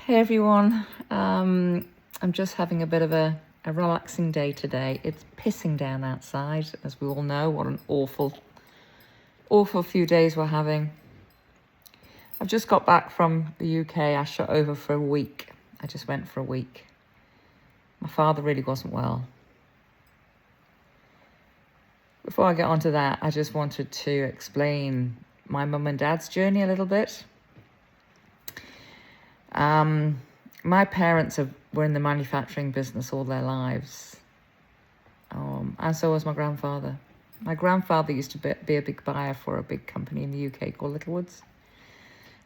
Hey everyone, I'm just having a bit of a relaxing day today. It's pissing down outside, as we all know. What an awful few days we're having. I've just got back from the UK. I shot over for a week. I just went for a week. My father really wasn't well. Before I get onto that, I just wanted to explain my mum and dad's journey a little bit. My parents were in the manufacturing business all their lives, and so was my grandfather. My grandfather used to be a big buyer for a big company in the UK called Littlewoods.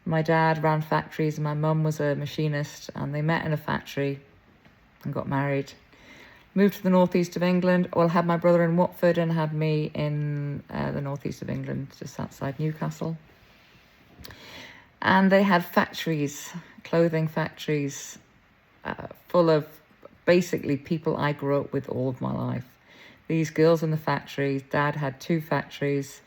My dad ran factories and my mum was a machinist, and they met in a factory and got married. Moved to the northeast of England. Well, had my brother in Watford and had me in the northeast of England, just outside Newcastle. And they had factories, clothing factories, full of basically people I grew up with all of my life. These girls in the factories. Dad had 2 factories.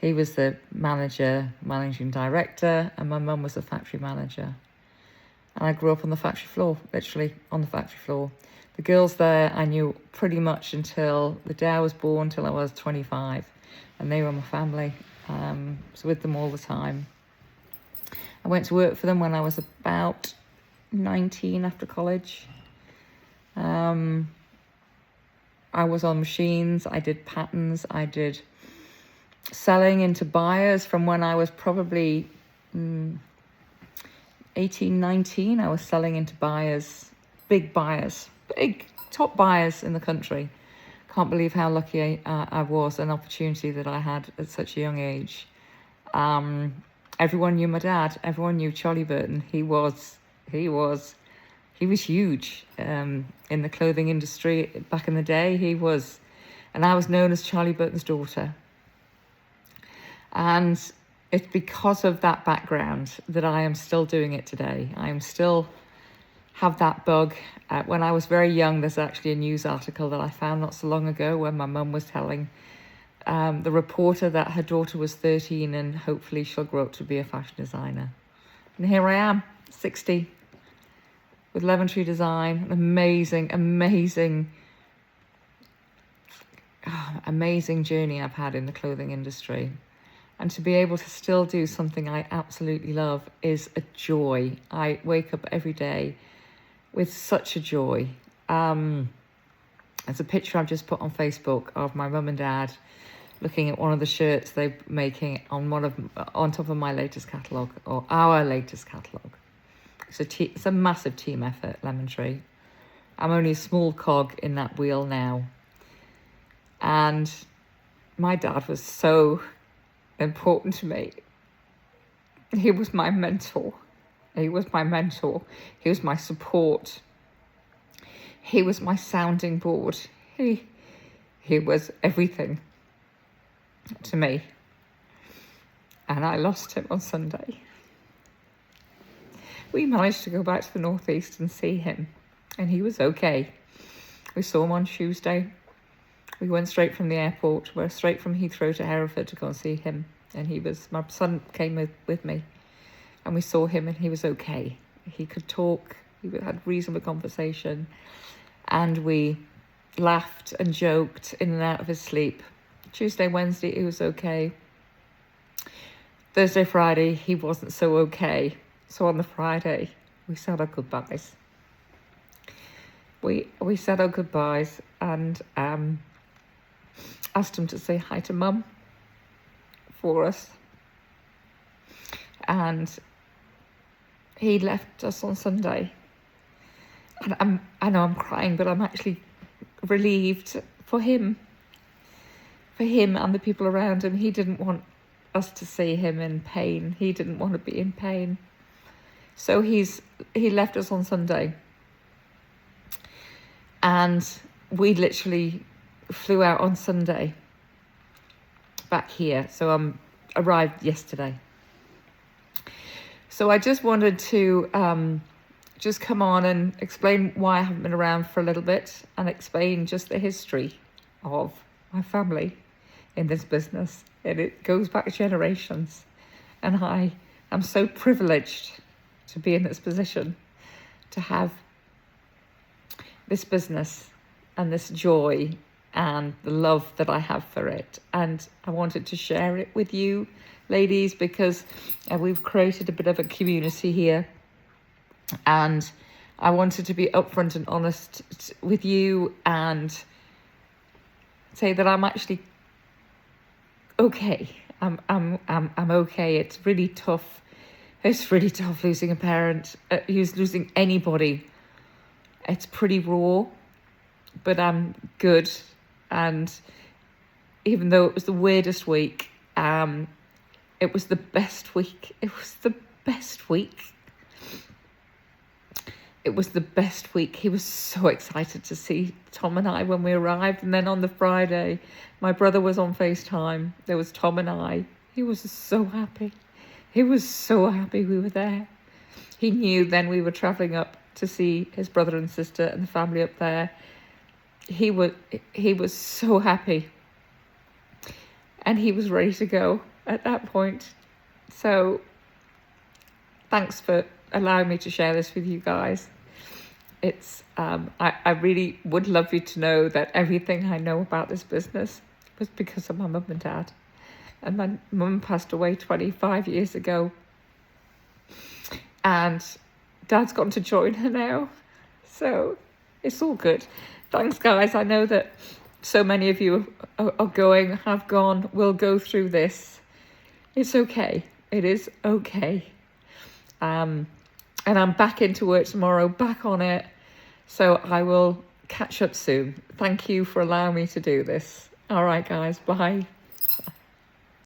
He was the managing director, and my mum was the factory manager. And I grew up on the factory floor, literally on the factory floor. The girls there I knew pretty much until the day I was born, till I was 25. And they were my family. I was with them all the time. I went to work for them when I was about 19 after college. I was on machines, I did patterns, I did selling into buyers from when I was probably 18, 19. I was selling into buyers, big top buyers in the country. Can't believe how lucky I was, an opportunity that I had at such a young age. Everyone knew my dad. Everyone knew Charlie Burton. He was huge in the clothing industry back in the day. And I was known as Charlie Burton's daughter. And it's because of that background that I am still doing it today. I am still have that bug. When I was very young, there's actually a news article that I found not so long ago where my mum was telling the reporter that her daughter was 13 and hopefully she'll grow up to be a fashion designer. And here I am, 60, with Leven Tree Design, an amazing journey I've had in the clothing industry. And to be able to still do something I absolutely love is a joy. I wake up every day with such a joy. There's a picture I've just put on Facebook of my mum and dad looking at one of the shirts they're making on top of my latest catalogue, or our latest catalogue. It's a massive team effort, Lemon Tree. I'm only a small cog in that wheel now. And my dad was so important to me. He was my mentor. He was my support. He was my sounding board. He was everything to me. And I lost him on Sunday. We managed to go back to the northeast and see him, and he was okay. We saw him on Tuesday. We went straight from the airport. We're straight from Heathrow to Hereford to go and see him. And my son came with me, and we saw him, and he was okay. He could talk. We had reasonable conversation, and we laughed and joked in and out of his sleep. Tuesday, Wednesday, he was okay. Thursday, Friday, he wasn't so okay. So on the Friday, we said our goodbyes. We said our goodbyes and asked him to say hi to Mum for us. And he left us on Sunday. And I know I'm crying, but I'm actually relieved for him and the people around him. He didn't want us to see him in pain. He didn't want to be in pain. So he left us on Sunday. And we literally flew out on Sunday back here. So arrived yesterday. So I just wanted to just come on and explain why I haven't been around for a little bit, and explain just the history of my family in this business. And it goes back generations. And I am so privileged to be in this position. to have this business and this joy and the love that I have for it. And I wanted to share it with you, ladies, because we've created a bit of a community here. And I wanted to be upfront and honest with you and say that I'm actually okay. I'm okay. It's really tough. It's really tough losing a parent, losing anybody. It's pretty raw, but I'm good. And even though it was the weirdest week, it was the best week. It was the best week. It was the best week. He was so excited to see Tom and I when we arrived. And then on the Friday, my brother was on FaceTime. There was Tom and I. He was so happy. He was so happy we were there. He knew then we were travelling up to see his brother and sister and the family up there. He was so happy. And he was ready to go at that point. So thanks for allowing me to share this with you guys. It's I really would love you to know that everything I know about this business was because of my mum and dad. And my mum passed away 25 years ago. And dad's gone to join her now. So it's all good. Thanks, guys. I know that so many of you are going, have gone, will go through this. It's okay. It is okay. And I'm back into work tomorrow, back on it. So I will catch up soon. Thank you for allowing me to do this. All right, guys. Bye.